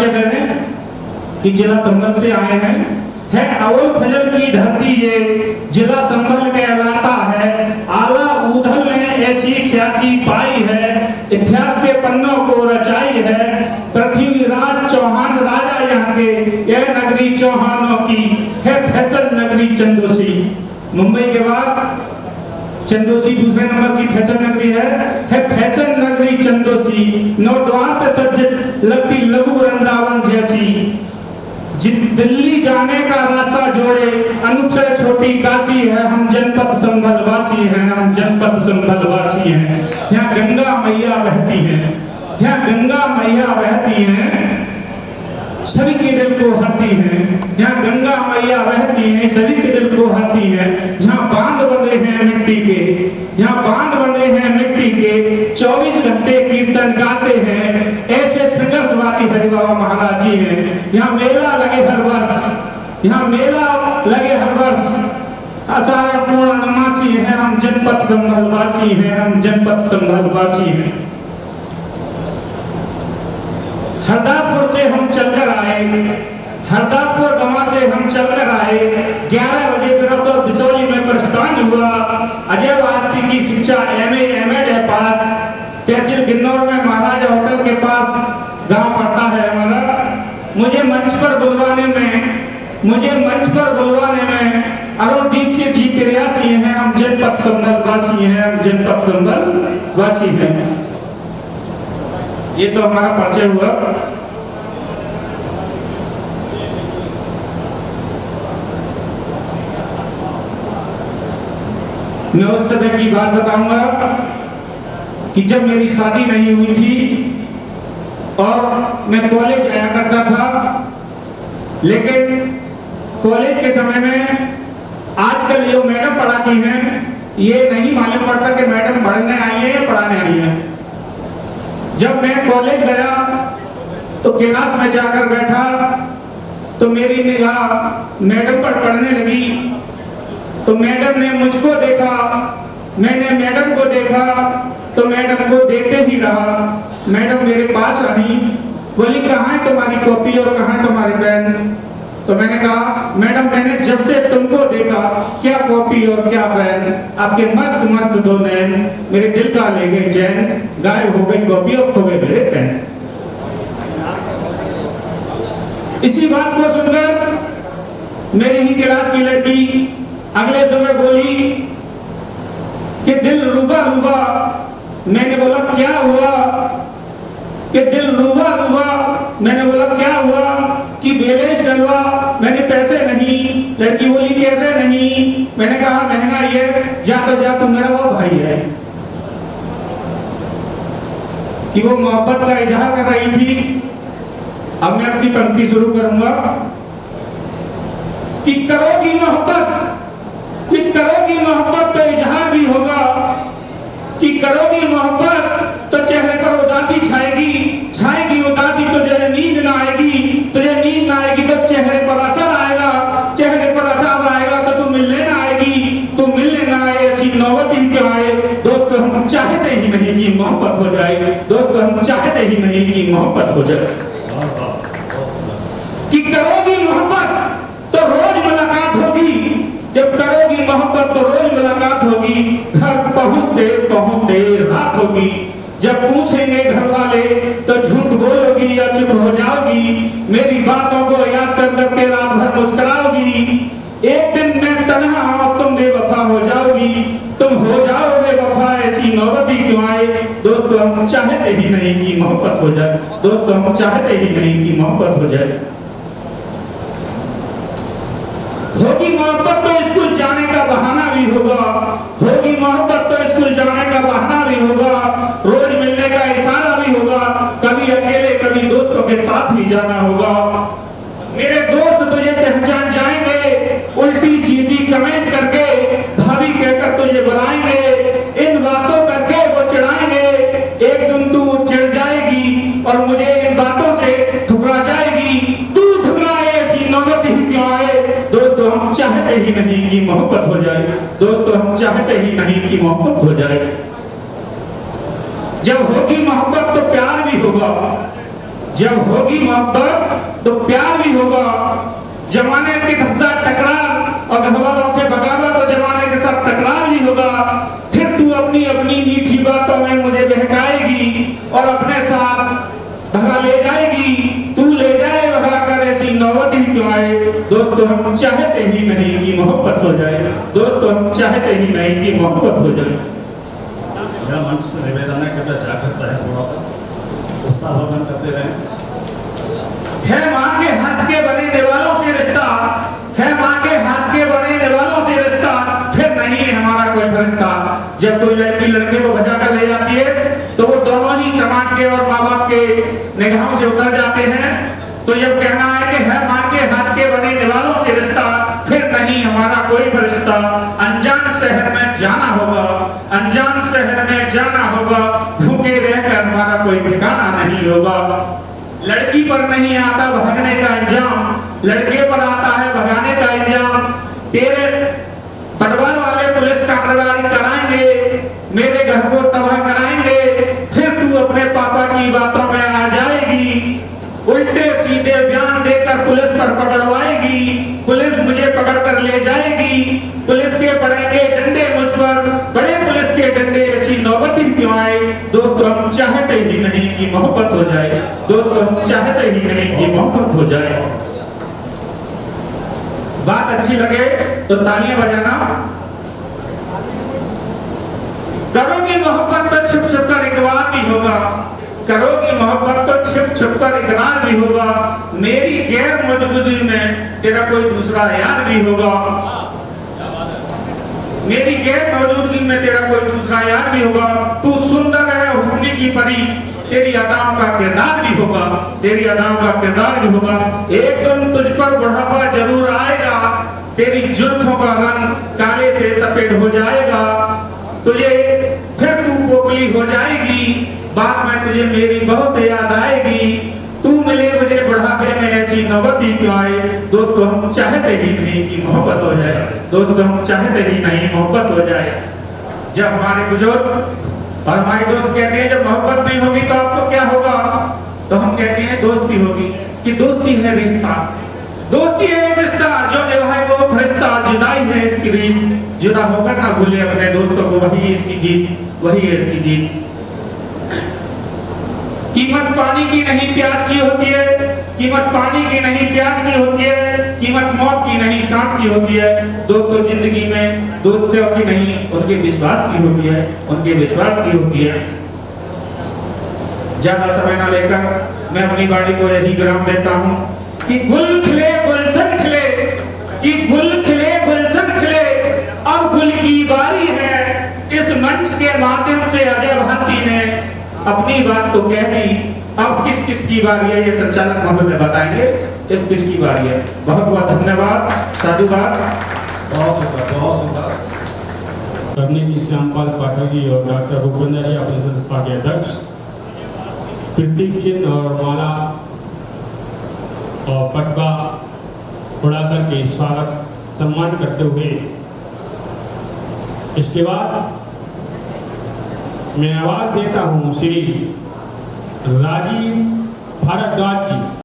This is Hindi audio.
परिचय दे रहे कि जिला संभल से आए हैं। है अवल फजल की धरती ये जिला संभल कहलाता है, आला ऊधल ने ऐसी ख्याति पाई है, इतिहास के पन्नों को रचाई है। पृथ्वीराज चौहान राजा यहाँ के, यह नगरी चौहानों की है, फैसल नगरी चंदोसी। मुंबई के बाद चंदोसी दूसरे नंबर की फैसल नगरी है फैसल नगरी चंदोसी। नौद्वार से सज्जित लगती लघु वृंदावन जैसी, दिल्ली जाने का रास्ता जोड़े अनूप से छोटी काशी है। हम जनपद संभल वासी हैं, हम जनपद संभल वासी हैं। यहाँ गंगा मैया बहती है, यहाँ गंगा मैया बहती है, सभी के दिल को हरती है। यहाँ गंगा मैया बहती है, सभी के दिल को हरती है। जहाँ बांध बने हैं मिट्टी के, यहाँ बांध बने हैं मिट्टी के, 24 घंटे कीर्तन गाते हैं, ऐसे संघर्षवादी हरि बाबा महाराज जी हैं। यहाँ मेला लगे हर वर्ष, यहाँ मेला लगे हर वर्ष। आषाढ़ पूर्णमासी है, हम जनपद संभल वासी हैं, हम जनपद संभल वासी हैं। हरदासपुर से हम चलकर आए, हरदासपुर गवा से हम चलकर आए। 11 बजे बिरसों बिसौली में प्रस्थान हुआ। अजय भारती की शिक्षा MA MEd है पास। तहसील गिन्नौर में महाराजा होटल के पास गांव पड़ता है हमारा। मुझे मंच पर बुलवाने में अरुण दीक्षित जी प्रयासी हैं। हम जनपद संभल वासी हैं, हम जनपद संभल वासी हैं। ये तो हमारा परिचय हुआ। मैं उस समय की बात बताऊंगा कि जब मेरी शादी नहीं हुई थी और मैं कॉलेज आया करता था, लेकिन कॉलेज के समय में आजकल जो मैडम पढ़ाती हैं ये नहीं मालूम पड़ता कि मैडम पढ़ने आई है या पढ़ाने आई है। जब मैं कॉलेज गया तो क्लास में जाकर बैठा तो मेरी निगाह मैडम पर पड़ने लगी। तो मैडम ने मुझको देखा, मैंने मैडम को देखा, तो मैडम को देखते ही रहा। मैडम मेरे पास आई, बोली कहाँ है तुम्हारी कॉपी और कहाँ है तुम्हारी पेन। तो मैंने कहा मैडम मैंने जब से तुमको देखा, क्या कॉपी और क्या पेन, आपके मस्त मस्त दो नैन मेरे दिल का ले गए चैन, गायब हो गई कॉपी और खो गए मेरे पेन। इसी बात को सुनकर मेरी ही क्लास की लड़की अगले सुबह बोली कि दिल रूबा रूबा। मैंने बोला क्या हुआ कि दिल रूबा रूबा। मैंने बोला क्या हुआ कि बैलेंस डलवा, मैंने पैसे नहीं। लड़की बोली कैसे नहीं। मैंने कहा महंगाई है, जा तो जा, तू मेरा वो भाई है। कि वो मोहब्बत का इजहार कर रही थी। अब मैं अपनी पंक्ति शुरू करूंगा कि करोगी मोहब्बत, कि करोगी मोहब्बत तो इजहार भी होगा, कि करोगी मोहब्बत तो चेहरे पर उदासी छाएगी, छाएगी उदासी तो तुझे नींद ना आएगी, तुझे नींद ना आएगी तो चेहरे पर असर आएगा, चेहरे पर असर आएगा तो तू मिलने ना आएगी, तू मिलने ना आए ऐसी नौबत ही क्यों आए। दोस्तों हम चाहते ही नहीं कि मोहब्बत हो जाए, दोस्तों हम चाहते ही नहीं कि मोहब्बत हो जाए। कि करोगी मोहब्बत तो रोज मुलाकात होगी, जब करोगी मोहब्बत तो रोज मुलाकात होगी। घर पहुंचते रात होगी, जब पूछेंगे घर वाले तो झूठ बोलोगी या चुप हो जाओगी। मेरी बातों को याद कर करके रात भर मुस्कुराओगी। एक दिन मैं तन्हा और तुम बेवफा हो जाओगी, तुम हो जाओगे वफा, ऐसी नौबत ही क्यों आए। दोस्तों हम चाहते ही नहीं कि मोहब्बत हो जाए, दोस्तों हम चाहते ही नहीं कि मोहब्बत हो जाए। होगी मोहब्बत तो स्कूल जाने का बहाना भी होगा, होगी मोहब्बत तो स्कूल जाने का बहाना भी होगा, रोज मिलने का इशारा भी होगा, कभी अकेले कभी दोस्तों के साथ भी जाना होगा। मेरे दोस्त तुझे पहचान जाएंगे, उल्टी सीधी कमेंट करके भाभी कहकर तुझे बुलाएंगे, इन बातों करके वो चिढ़ाएंगे। एक दिन तू चिढ़ जाएगी और मुझे इन बातों से ठुकरा जाएगी, तू ठुकराए ऐसी नौबत ही क्यों आए। दोस्तों हम चाहते ही नहीं कि मोहब्बत हो जाए, दोस्तों हम चाहते ही नहीं कि मोहब्बत हो जाए। जब होगी मोहब्बत तो प्यार भी होगा, जब होगी मोहब्बत तो प्यार भी होगा। जमाने के साथ टकरार और घरवालों से बगावत तो जमाने के साथ टकरार भी होगा। फिर तू अपनी अपनी मीठी बातों में मुझे बहकाएगी और अपने साथ भगा ले जाएगी। तू ले जाए भगा कर, ऐसी नौबत ही क्यों आए। दोस्तों हम चाहते ही नहीं कि मोहब्बत हो जाए। दोस्तों हम चाहते ही नहीं कि मोहब्बत हो जाए। यह मंच से निवेदन है कि जागरूकता है, थोड़ा सा उत्साहवर्धन करते रहें। है माँ के हाथ के बने दीवारों से रिश्ता, है माँ के हाथ के बने दीवारों से रिश्ता, फिर नहीं है हमारा कोई फरिश्ता। जब कोई लड़की लड़के को बचा कर ले जाती है तो वो दोनों ही समाज के और माँ बाप के निगाहों से उतर जाते हैं। तो जब कहना है कि है माँ के हाथ के बने दीवारों से रिश्ता, फिर नहीं हमारा कोई फरिश्ता। अनजान शहर में जाना होगा, अनजान शहर में जाना होगा, भूखे रहकर हमारा कोई ठिकाना नहीं होगा। लड़की पर नहीं आता भागने का इंजाम, लड़के पर आता है भगाने का इंजाम। तेरे पटवार वाले पुलिस कार्रवाई कराएंगे, मेरे घर को तबाह कराएंगे, फिर तू अपने पापा की बातों में आ जाएगी। उल्टे सीधे बयान देकर पुलिस पर पकड़वाएगी, पुलिस मुझे पकड़ कर ले जाएगी। पुलिस के पड़ेंगे डंडे मुझ पर, बड़े पुलिस के डंडे, ऐसी नौबत ही क्यों आए। दोस्तों हम चाहते ही नहीं कि मोहब्बत हो जाए। दोस्तों हम चाहते ही नहीं कि मोहब्बत हो जाए। बात अच्छी लगे तो तालियां बजाना। करोगी मोहब्बत तो छुप छुप कर इकरार भी होगा, करोगी मोहब्बत तो छुप छुप कर इकरार भी होगा। मेरी गैर मौजूदगी में तेरा कोई दूसरा यार भी होगा, मेरी गैर मौजूदगी में तेरा कोई दूसरा यार भी होगा। तू सुंदर है हुस्न की परी, तेरी अदाओं का किरदार भी होगा, तेरी अदाओं का किरदार भी होगा। एक दिन तुझ पर बुढ़ापा जरूर आएगा, तेरी जुल्फों का रंग काले से सफेद हो जाएगा। तुझे फिर तू पोपली हो जाएगी, बात में तुझे मेरी बहुत याद आएगी। तू मिले मुझे बुढ़ापे में, ऐसी नौबत ही क्यों आए। दोस्तों हम चाहते ही नहीं कि मोहब्बत हो जाए। दोस्तों हम चाहते ही नहीं मोहब्बत हो जाए। जब हमारे बुजुर्ग और हमारे दोस्त कहते हैं जब मोहब्बत नहीं होगी तो आपको क्या होगा, तो हम कहते हैं दोस्ती होगी। कि दोस्ती है रिश्ता, दोस्ती है एक रिश्ता जो निभाए वो फरिश्ता। जुदाई है इसकी रीत, जुदा होकर ना भूले अपने दोस्तों को, वही इसकी जीत, वही है इसकी जीत। कीमत पानी की नहीं प्यास की होती है, कीमत पानी की नहीं प्यास की होती है, कीमत मौत की नहीं सांस की होती है। दोस्तों जिंदगी में दोस्तों की नहीं उनके विश्वास की होती है, उनके विश्वास की होती है। ज्यादा समय ना लेकर मैं अपनी बाड़ी को यही विराम देता हूँ कि गुल खिले गुलशन खिले, कि गुल खिले गुलशन खिले, अब गुल की बारी है। इस मंच के माध्यम से अजय भारती ने अपनी बात तो कह दी, अब किस किस की बारी है ये संचालक महोदय बताएंगे, किस किस की बारी है। बहुत बहुत धन्यवाद, साधुवाद। बहुत शुक्रिया। करने की श्यामपाल पाठक जी और डॉक्टर भूपेंद्र जी अपने संस्था के अध्यक्ष, प्रतीक चिन्ह और माला और पटका उड़ाकर के स्वागत सम्मान करते हुए, इसके बाद मैं आवाज देता हूं श्री राजीव भारद्वाज जी।